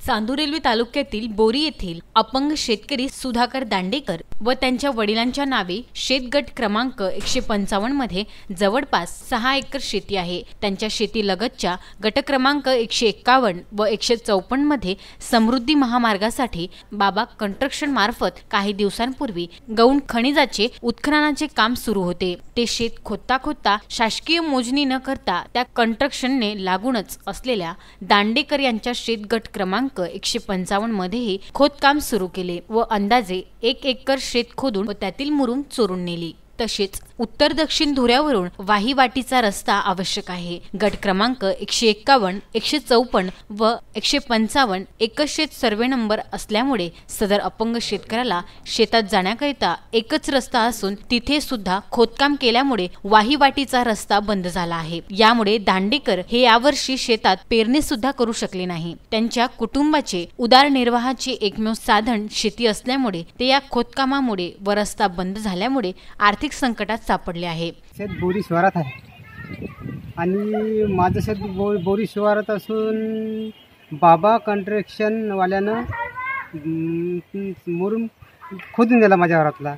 Chandur railway तालुक्यातील बोरी येथील अपंग शेतकरी सुधाकर दांडेकर व त्यांच्या वडिलांच्या नावे शेतगट क्रमांक 155 मध्ये जवळपास 6 एकर शेती आहे। त्यांच्या शेतीलगतच्या गट क्रमांक 151 व 154 मध्ये समृद्धी महामार्गासाठी बाबा कंस्ट्रक्शन मार्फत काही दिवसांपूर्वी गौण खनिजाचे उत्खननाचे काम सुरू होते। ते शेत खोदता शासकीय मोजणी न करता त्या कंस्ट्रक्शनने लागूनच असलेल्या दांडेकर यांच्या शेतगट क्रमांक 155 मध्येही खोदकाम सुरू केले व अंदाजे 1 एकर शेत खोदून व त्यातील मुरुम चोरून नेली। तसेच उत्तर दक्षिण धुऱ्यावरून वाहीवाटीचा रस्ता आवश्यक आहे। गट क्रमांक 151, 154 व 155 एकच शेत सर्वे नंबर असल्यामुळे सदर अपंग शेतकऱ्याला शेतात जाण्याकरिता एकच रस्ता असून तिथे सुद्धा खोदकाम केल्यामुळे वाहीवाटीचा रस्ता बंद झाला आहे। यामुळे दांडेकर हे यावर्षी शेतात पेरणी सुद्धा करू शकले नाही। त्यांच्या कुटुंबाचे उदरनिर्वाहाचे एकमेव साधन शेती असल्यामुळे ते या खोदकामामुळे व रस्ता बंद झाल्यामुळे आर्थिक संकटात सापडले आहे। शेत बोरी शिवारात आहे आणि माझं शेत बोरी शिवारात असून बाबा कंस्ट्रक्शन वाल्यानं मुरुम खोदून दिला, माझ्या घरातला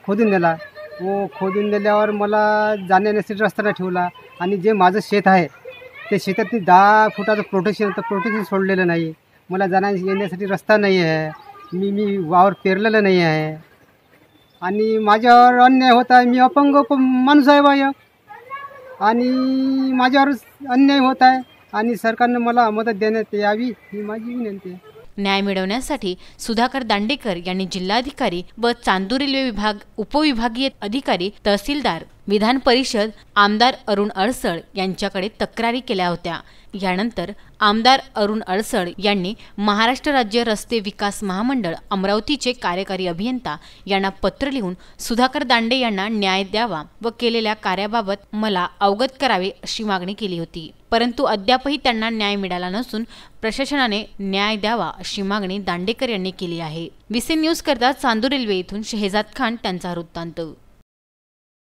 खोदून दिला व खोदून दिल्यावर मला जाण्यासाठी रस्ता नाही ठेवला आणि जे माझं शेत आहे ते शेतात 10 फुटाचं प्रोटेक्शन सोडलेलं नाही। मला येण्यासाठी रस्ता नाही आहे, मी वावर पेरलेलं नाही आहे आणि माझ्यावर अन्याय होत आहे। मी अपंग माणूस आहे बाय आणि माझ्यावर अन्याय होत आहे आणि सरकारने मला मदत देण्यात यावी ही माझी विनंती आहे। न्याय मिळवण्यासाठी सुधाकर दांडेकर यांनी जिल्हाधिकारी व चांदूर रेल्वे विभाग उपविभागीय अधिकारी, तहसीलदार, विधान परिषद, आमदार अरुण अडसळ यांच्याकडे तक्रारी केल्या होत्या। यानंतर आमदार अरुण अडसळ यांनी महाराष्ट्र राज्य रस्ते विकास महामंडळ अमरावतीचे कार्यकारी अभियंता यांना पत्र लिहून सुधाकर दांडे यांना न्याय द्यावा व केलेल्या कार्याबाबत मला अवगत करावे अशी मागणी केली होती। परंतु अद्यापही त्यांना न्याय मिळाला नसून प्रशासनाने न्याय द्यावा अशी मागणी दांडेकर यांनी केली आहे। विसे न्यूज करता चांदूर रेल्वे येथून शहजाद खान त्यांचा वृत्तांत।